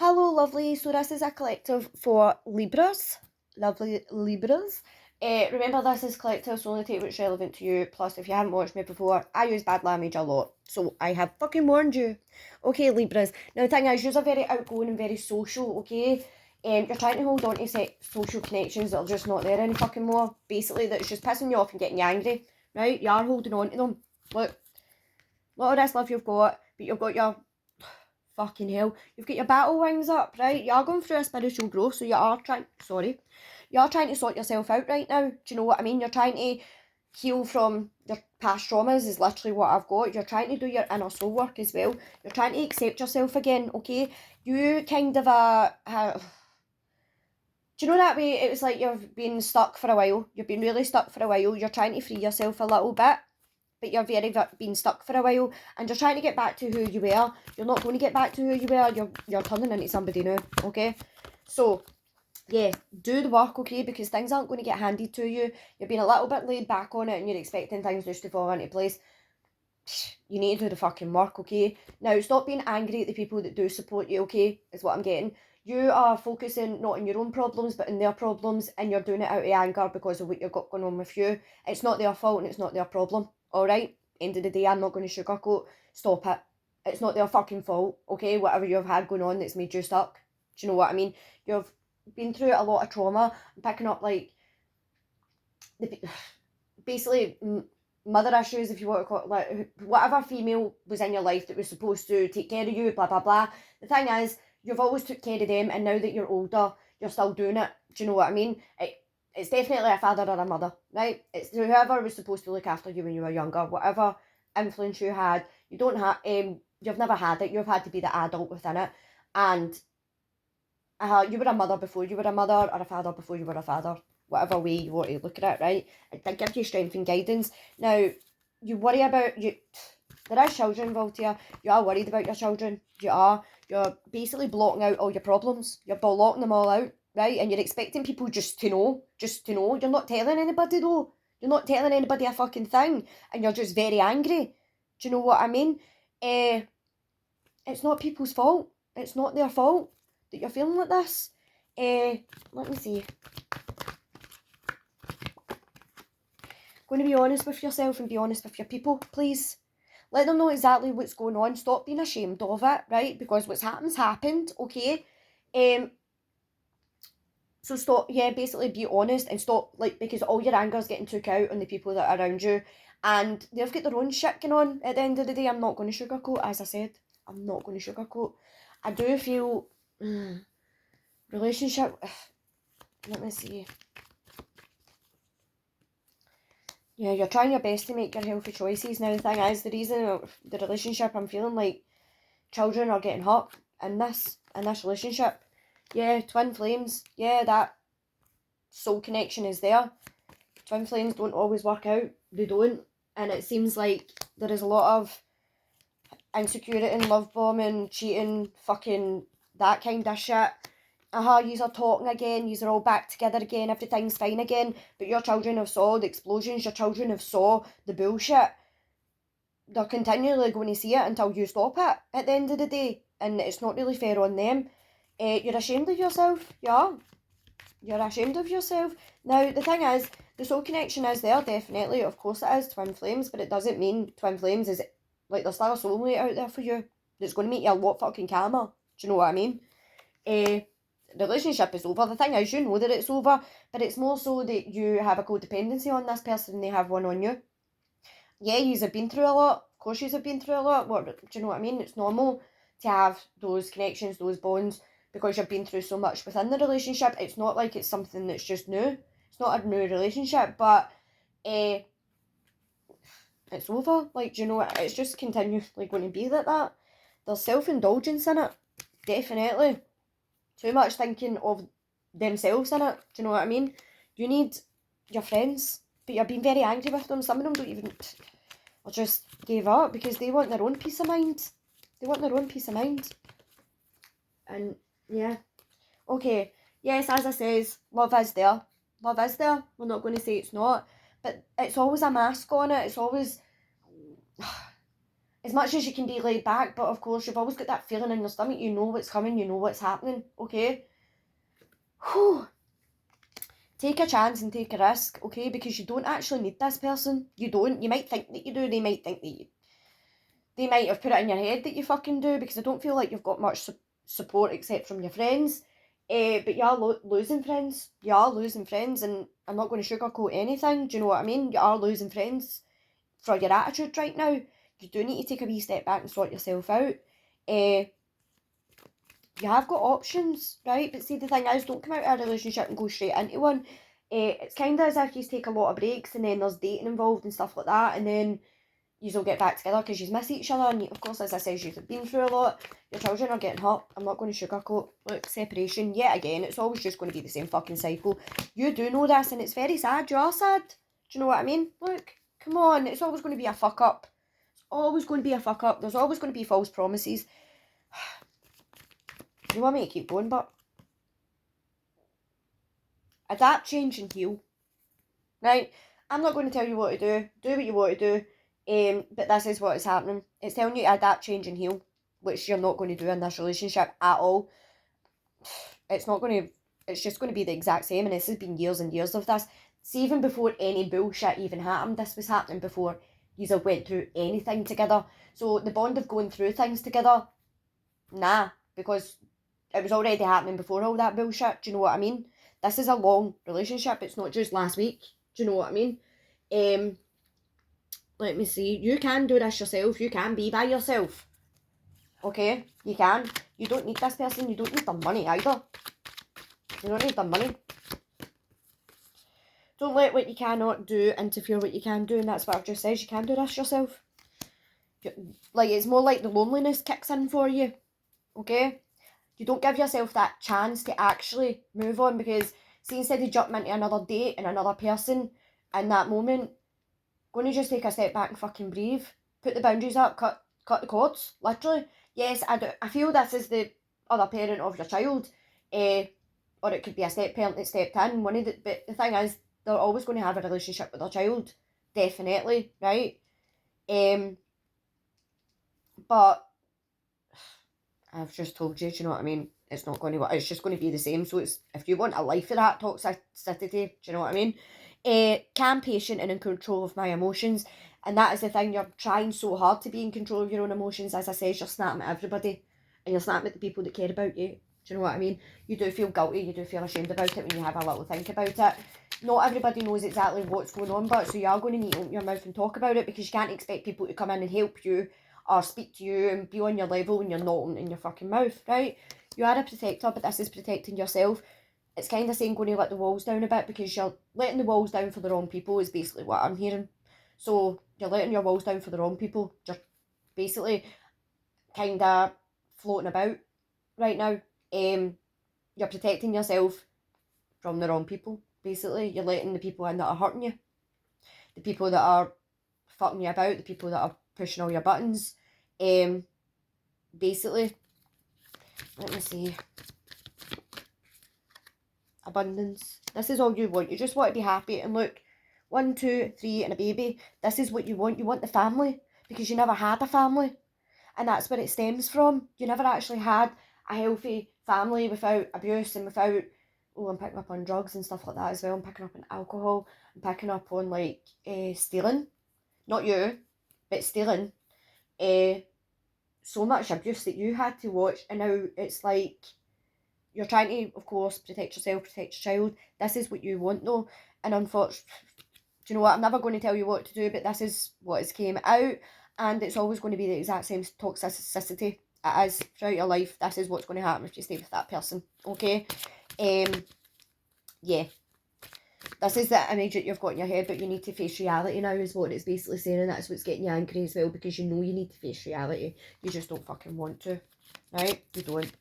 Hello, lovely. So this is a collective for Libras. Lovely Libras. Remember, this is collective, so only take what's relevant to you. Plus, if you haven't watched me before, I use bad language a lot. So I have fucking warned you. Okay, Libras. Now, the thing is, you're very outgoing and very social, okay? You're trying to hold on to social connections that are just not there any fucking more. Basically, that's just pissing you off and getting you angry, right? You are holding on to them. Look at this love you've got, but you've got your... Fucking hell. You've got your battle wings up, right? You are going through a spiritual growth, so you are trying to sort yourself out right now. Do you know what I mean? You're trying to heal from your past traumas is literally what I've got. You're trying to do your inner soul work as well. You're trying to accept yourself again, okay? You kind of do you know that way? It was like you've been stuck for a while. You've been really stuck for a while. You're trying to free yourself a little bit, but you're been stuck for a while, and you're trying to get back to who you were. You're not going to get back to who you were. You're turning into somebody new, okay? So, yeah, do the work, okay? Because things aren't going to get handed to you. You're being a little bit laid back on it, and you're expecting things just to fall into place. You need to do the fucking work, okay? Now, stop being angry at the people that do support you, okay? Is what I'm getting. You are focusing not on your own problems, but on their problems, and you're doing it out of anger because of what you've got going on with you. It's not their fault, and it's not their problem, alright? End of the day, I'm not going to sugarcoat. Stop it. It's not their fucking fault, okay? Whatever you've had going on that's made you stuck. Do you know what I mean? You've been through a lot of trauma. I'm picking up, like, basically mother issues, if you want to call it, like, whatever female was in your life that was supposed to take care of you, blah, blah, blah. The thing is, you've always took care of them, and now that you're older, you're still doing it. Do you know what I mean? It's definitely a father or a mother, right? It's whoever was supposed to look after you when you were younger, whatever influence you had. You don't have, you've never had it. You've had to be the adult within it, and you were a mother before you were a mother, or a father before you were a father. Whatever way you want to look at it, right? It gives you strength and guidance. Now, you worry about you. There is children involved here. You are worried about your children. You're basically blotting out all your problems. You're blotting them all out, right? And you're expecting people just to know. You're not telling anybody though. You're not telling anybody a fucking thing. And you're just very angry. Do you know what I mean? It's not people's fault. It's not their fault that you're feeling like this. Let me see. Going to be honest with yourself and be honest with your people, please. Let them know exactly what's going on. Stop being ashamed of it, right? Because what's happened, okay? So stop, basically be honest and stop, like, because all your anger's getting took out on the people that are around you, and they've got their own shit going on. At the end of the day, I'm not going to sugarcoat, as I said. I'm not going to sugarcoat. I do feel, relationship, let me see. Yeah, you're trying your best to make your healthy choices. Now, the thing is, the reason of the relationship, I'm feeling like children are getting hurt in this relationship. Yeah, twin flames. Yeah, that soul connection is there. Twin flames don't always work out. They don't. And it seems like there is a lot of insecurity, love bombing, cheating, fucking that kind of shit. Yous are talking again, yous are all back together again, everything's fine again, but your children have saw the explosions, your children have saw the bullshit. They're continually going to see it until you stop it at the end of the day, and it's not really fair on them. You're ashamed of yourself, yeah. You're ashamed of yourself. Now, the thing is, the soul connection is there, definitely, of course it is, twin flames, but it doesn't mean twin flames is, like, there's still a soulmate out there for you that's going to make you a lot fucking calmer. Do you know what I mean? Relationship is over. The thing is, you know that it's over, but it's more so that you have a codependency on this person and they have one on you. Yeah, yous have been through a lot. Of course yous have been through a lot. Do you know what I mean? It's normal to have those connections, those bonds, because you've been through so much within the relationship. It's not like it's something that's just new. It's not a new relationship, but it's over. Like, do you know, it's just continually going to be like that. There's self-indulgence in it. Definitely. Too much thinking of themselves in it. Do you know what I mean? You need your friends, but you're being very angry with them. Some of them don't even, or just gave up because they want their own peace of mind. They want their own peace of mind. And yeah. Okay. Yes, as I says, love is there. Love is there. We're not going to say it's not. But it's always a mask on it. It's as much as you can be laid back, but of course you've always got that feeling in your stomach, you know what's coming, you know what's happening, okay? Whew. Take a chance and take a risk, okay? Because you don't actually need this person. You don't. You might think that you do. They might think that you... They might have put it in your head that you fucking do, because I don't feel like you've got much support except from your friends. But you are losing friends. You are losing friends, and I'm not going to sugarcoat anything. Do you know what I mean? You are losing friends for your attitude right now. You do need to take a wee step back and sort yourself out. You have got options, right? But see, the thing is, don't come out of a relationship and go straight into one. It's kind of as if you take a lot of breaks, and then there's dating involved and stuff like that, and then you'll get back together because you miss each other, and of course, as I said, you've been through a lot. Your children are getting hurt. I'm not going to sugarcoat. Look, separation, yet again, it's always just going to be the same fucking cycle. You do know this, and it's very sad. You are sad. Do you know what I mean? Look, come on, it's always going to be a fuck up. It's always going to be a fuck up. There's always going to be false promises. You want me to keep going, but adapt, change and heal. Right? I'm not going to tell you what to do. Do what you want to do. But this is what is happening. It's telling you to adapt, change and heal, which you're not going to do in this relationship at all. It's just going to be the exact same, and this has been years and years of this. See, even before any bullshit even happened, this was happening before you have went through anything together. So the bond of going through things together, nah, because it was already happening before all that bullshit. Do you know what I mean? This is a long relationship. It's not just last week. Do you know what I mean? Let me see. You can do this yourself. You can be by yourself. Okay? You can. You don't need this person. You don't need their money either. You don't need their money. Don't let what you cannot do interfere what you can do, and that's what I've just said. You can do this yourself. Like, it's more like the loneliness kicks in for you. Okay? You don't give yourself that chance to actually move on, because see, instead of jumping into another date and another person in that moment, going to just take a step back and fucking breathe. Put the boundaries up, cut the cords, literally. Yes, I feel this is the other parent of your child, or it could be a step parent that stepped in. But the thing is, they're always going to have a relationship with their child, definitely, right? But I've just told you, do you know what I mean? It's not going to work. It's just going to be the same. So it's, if you want a life of that toxicity, do you know what I mean? Calm, patient, and in control of my emotions. And that is the thing. You're trying so hard to be in control of your own emotions. As I said, you're snapping at everybody, and you're snapping at the people that care about you. Do you know what I mean? You do feel guilty. You do feel ashamed about it when you have a little think about it. Not everybody knows exactly what's going on, but so you are going to need to open your mouth and talk about it, because you can't expect people to come in and help you or speak to you and be on your level when you're not opening your fucking mouth, right? You are a protector, but this is protecting yourself. It's kind of saying going to let the walls down a bit, because you're letting the walls down for the wrong people is basically what I'm hearing. So you're letting your walls down for the wrong people. You're basically kind of floating about right now. You're protecting yourself from the wrong people, basically. You're letting the people in that are hurting you, the people that are fucking you about, the people that are pushing all your buttons. Basically, let me see. Abundance. This is all you want. You just want to be happy. And look, 1, 2, 3 and a baby. This is what you want. You want the family, because you never had a family, and that's where it stems from. You never actually had a healthy family without abuse and without, oh, I'm picking up on drugs and stuff like that as well. I'm picking up on alcohol. I'm picking up on like stealing. Not you, but stealing. So much abuse that you had to watch, and now it's like you're trying to, of course, protect yourself, protect your child. This is what you want though, and unfortunately, do you know what, I'm never going to tell you what to do, but this is what has came out, and it's always going to be the exact same toxicity it is throughout your life. This is what's going to happen if you stay with that person, okay? Yeah. This is the image that you've got in your head, but you need to face reality now is what it's basically saying, and that's what's getting you angry as well, because you know you need to face reality. You just don't fucking want to, right? You don't.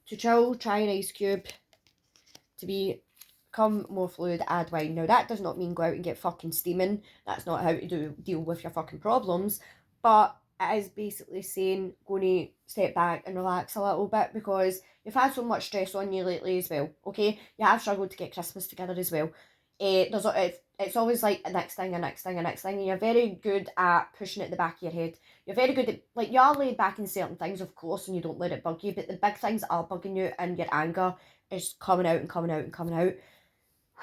To chill, try an ice cube. To become more fluid, add wine. Now that does not mean go out and get fucking steaming. That's not how to deal with your fucking problems. But it is basically saying going to step back and relax a little bit, because you've had so much stress on you lately as well, okay? You have struggled to get Christmas together as well. It's always like a next thing, and you're very good at pushing it at the back of your head. You're very good at, like, you are laid back in certain things, of course, and you don't let it bug you, but the big things are bugging you and your anger is coming out and coming out and coming out.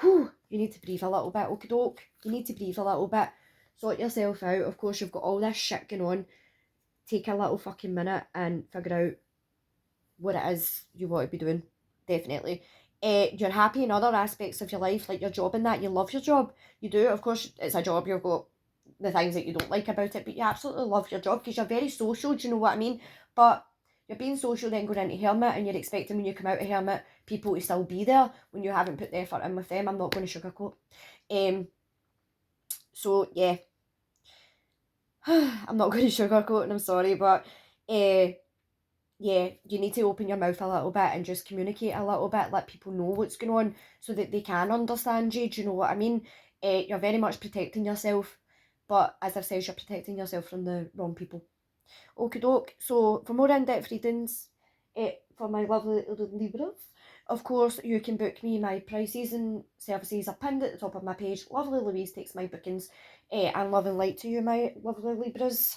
Whew, you need to breathe a little bit, okie doke. You need to breathe a little bit. Sort yourself out. Of course, you've got all this shit going on. Take a little fucking minute and figure out what it is you want to be doing. Definitely. You're happy in other aspects of your life, like your job and that. You love your job. You do. Of course, it's a job. You've got the things that you don't like about it, but you absolutely love your job because you're very social. Do you know what I mean? But you're being social, then going into hermit, and you're expecting when you come out of hermit people to still be there when you haven't put the effort in with them. I'm not going to sugarcoat. So yeah, I'm not going to sugarcoat, and I'm sorry, but yeah, you need to open your mouth a little bit and just communicate a little bit, let people know what's going on so that they can understand you. Do you know what I mean? You're very much protecting yourself, but as I've said, you're protecting yourself from the wrong people. Okie doke. So for more in-depth readings for my lovely Libras, of course, you can book me. My prices and services are pinned at the top of my page. Lovely Louise takes my bookings, and love and light to you, my lovely Libras.